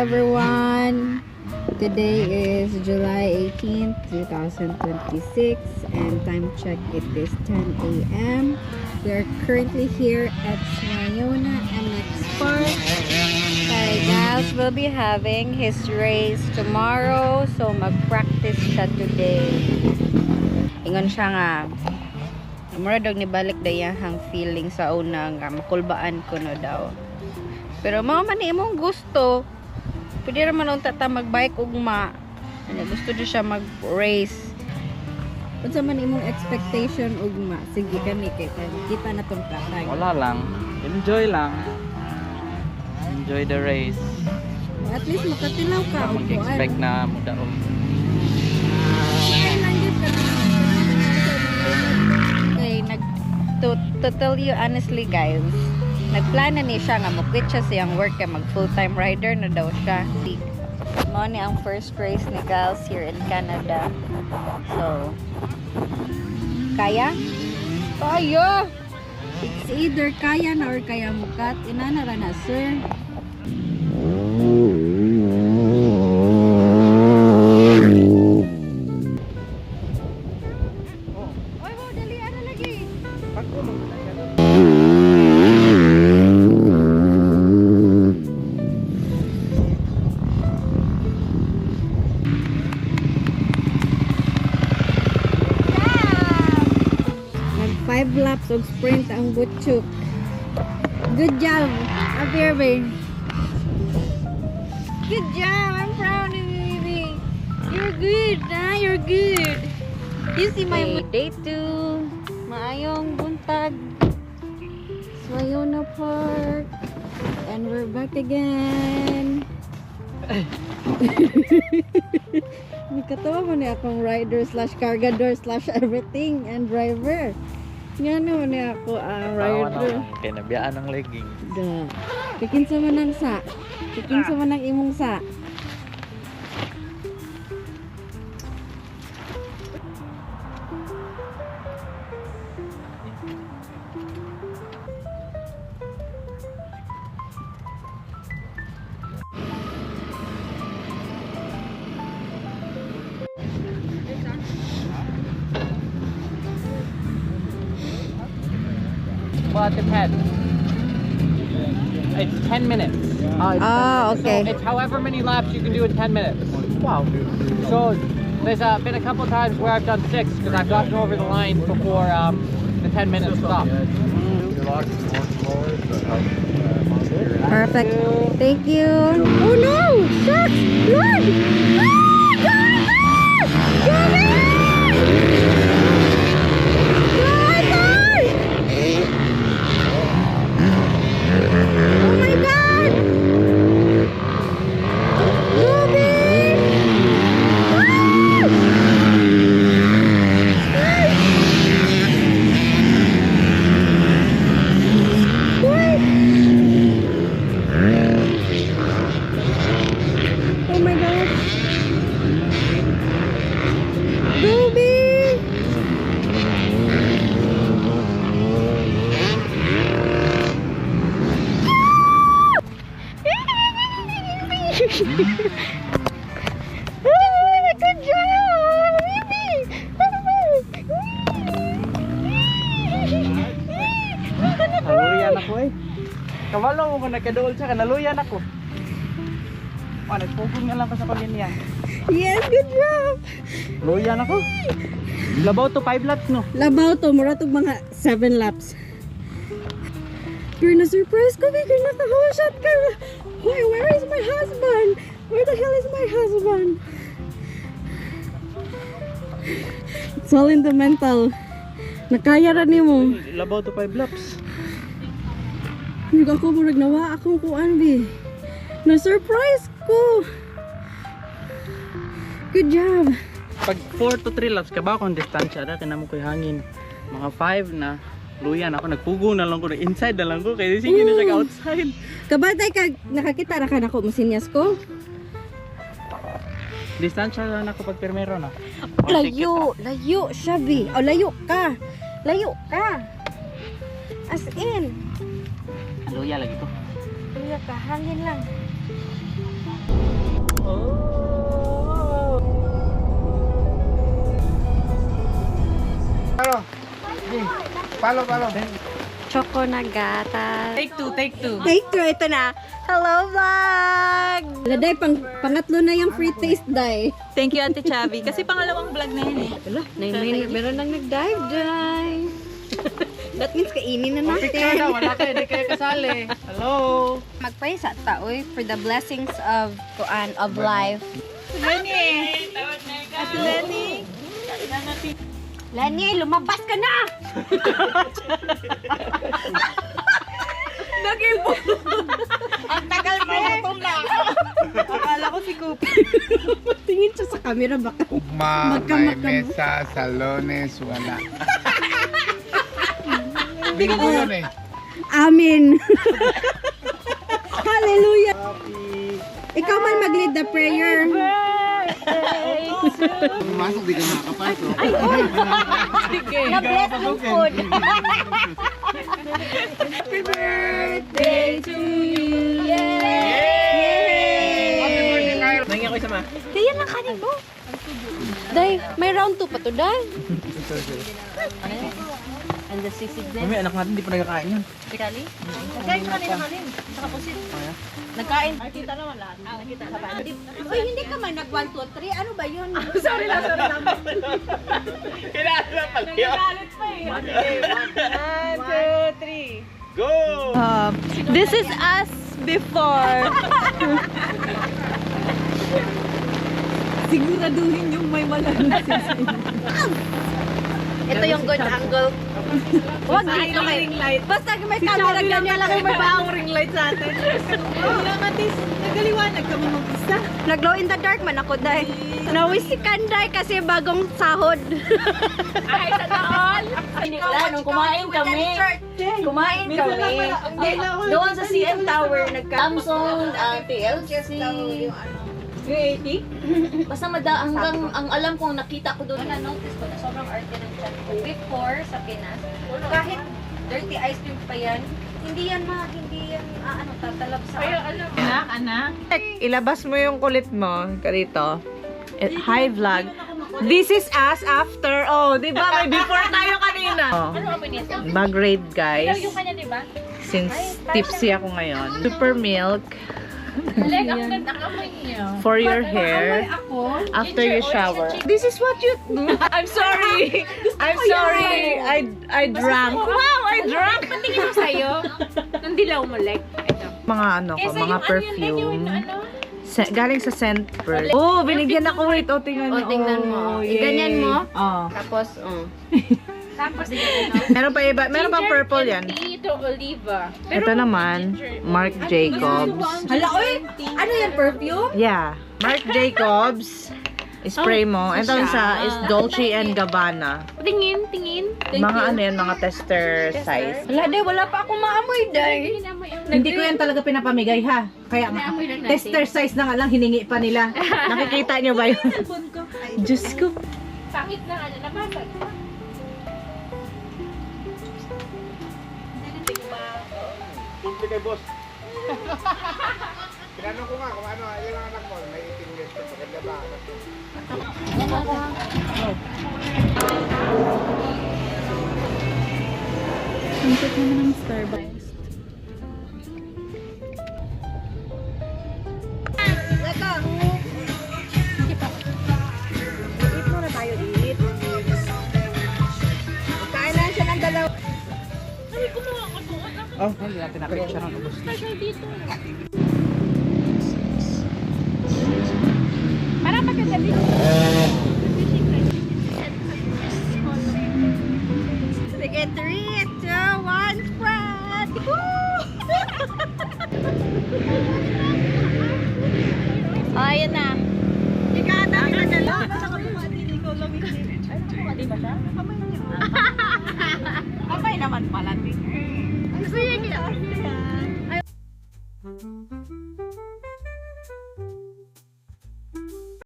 everyone. Today is July 18th, 2026 and time check it is 10 a.m. We are currently here at Swayona MX Park. Hi guys, we'll be having his race tomorrow, so mag-practice siya today. Ingon siya nga mura daw ni balik dayahang feeling sa una nga makulbaan ko no daw. Pero mga man imong gusto, pwede naman unta ta magbike ugma. Ano gusto do siya mag-race. Unsa man imong expectation ugma? Sige kani kay kita na tong platag. Wala lang. Enjoy lang. Enjoy the race. At least makatilaw ka. Mag-expect na mudaog. Okay, to tell you honestly guys, nagplana ni siya nga mag-quit siya siyang work kay mag full-time rider na daw siya. Mo ni ang first race ni Gals here in Canada. So, kaya? Kaya! It's either kaya na or kaya mukat. Inanara na, sir. Oy, mo, dali, ano lagi? Nag 5 laps of sprint ang butchuk. Good job, Abirbe. Good job, I'm proud of you, baby. You're good, nah? You're good. You see my day 2. Maayong buntag. Swayona Park. And we're back again. Katawa mo ni akong rider slash cargador slash everything and driver. Nga naman ni ako ang rider. Kinabiyaan ng leggings. Da. Kikinsa man ang sa. Kikinsa man ang imong sa. Well, it depends. It's 10 minutes. Okay. So it's however many laps you can do in 10 minutes. Wow. So there's been a couple times where I've done 6 because I've gotten over the line before the 10 minutes stop. Perfect. Thank you. Oh no! Shucks! Lord! Good job, baby! Naluyan ako eh. Kabalo mo kung nagkadool siya, naluyan ako. Nagpugong nga lang pa sa pamilya. Yes, good job! Luyan ako. Labaw to 5 laps no? Labaw to, mura to mga 7 laps. You're na-surprise ko, Vic. You're naka-whole shot ka. Why, where is my husband? Where the hell is my husband? It's all in the mental. Nakaya ra nimo. Labaw to 5 laps. Hindi ako murag nawa akong kuan, Bi. Na-surprise ko. Good job. Pag 4 to 3 laps ka ba akong distansya na kinamo ko'y hangin. Mga 5 na luyan ako, nagpugo na lang ko, inside na lang ko, kaya sige na siya outside. Kabatay ka, nakakita na ka na ko, masinyas ko? Distansya lang ako pag primero na. Layo, layo siya, Bi. O, layo ka. Layo ka. As in. Luya lagi ko. Layo ka, hangin lang. Palo. Choco Nagata. Take two. Take two, ito na. Hello, vlog! Laday, pangatlo na yung free taste, day. Thank you, Ate Chavi. Kasi pangalawang vlog na yun eh. Wala, meron nang nag-dive, day. That means kainin na natin. Picture na, wala kayo, hindi kayo kasali. Hello? Magpay sa taoy for the blessings of life. Lenny! Ate Lenny! Lenny, lumabas ka na! Nag-ibo! Ang tagal mo! Akala ko si Coop. Tingin siya sa camera, baka Ugma, may mesa, salones, wala. Bingo yun eh. Amen! Hallelujah! Ikaw man mag-lead the prayer. Pumasok, di ka nakakapasok. Na-bless yung food. Happy birthday to you! Yay! Nangyay ko isa ma. Day, yan ang kanin mo. Day, may round 2 pa to, Day. And the sisig din. Mami, anak natin, di pa nagkakain yun. Kali? Nagkain sa kanina kanin. Saka pusit. Nagkain. Nakita naman lahat. Nakita sa paano. Uy, hindi ka man nag 1, 2, 3. Ano ba yun? Sorry lang. Kailangan pala yun. Nagalit pa eh. 1, 2, 3. Go! This is us before. Siguraduhin yung may malalas. Ito yung good angle. Huwag dito kayo. Basta may camera ganyan lang yung may Ang ring light sa atin. Wala matis. Nagaliwanag kami mag-isa. Nag-glow in the dark man ako, Day. Nawisikan, Day, kasi bagong sahod. Ay, sa taon. Wala, nung kumain kami. Kumain kami. Doon sa CN Tower, nagka-Samsung, TLC. Basta hanggang ang alam kong nakita ko doon. Na-notice ko na sobrang arte ng chat ko. Before sa Pinas, kahit dirty ice cream pa yan, hindi yan tatalab sa Anak, ilabas mo yung kulit mo. Karito. Hi vlog. This is us after. Oh, di ba? May before tayo kanina. Oh, bag raid guys. Since tipsy ako ngayon. Super milk. For your hair after you shower. This is what you do. I'm sorry. I'm sorry. I drank. Wow, I drank. Patingin mo sa'yo. Nang dilaw mo, like. Ito. Mga ano ko, mga perfume. Galing sa Scent Pearl. Oh, binigyan ako. Wait, tingnan mo. Tingnan mo. Yay. Ganyan mo. Oh. Tapos, Meron pa iba, meron pang purple yan. Ito, Oliva. Ito naman, Marc Jacobs. hala, oy! Ano yan, perfume? Yeah, Marc Jacobs. Spray mo. Ito isa is Dolce and Gabbana. Tingin. Mga ano yan, mga tester size. Wala, Day, wala pa akong maamoy, Day. Hindi ko yan talaga pinapamigay ha. Kaya nga, tester size na nga lang, hiningi pa nila. Nakikita nyo ba yun? Diyos ko. Pangit na nabasag. Kumpi kay boss. Tinanong ko nga kung ano, yun ang anak mo, may eating list. Maganda ba? Sunset naman ng Starbucks. Lego! Eat muna tayo, eat. Kain lang siya ng dalawa. Oh, hindi natin na-picture ng ubos. Parang maganda dito. Sige, 3,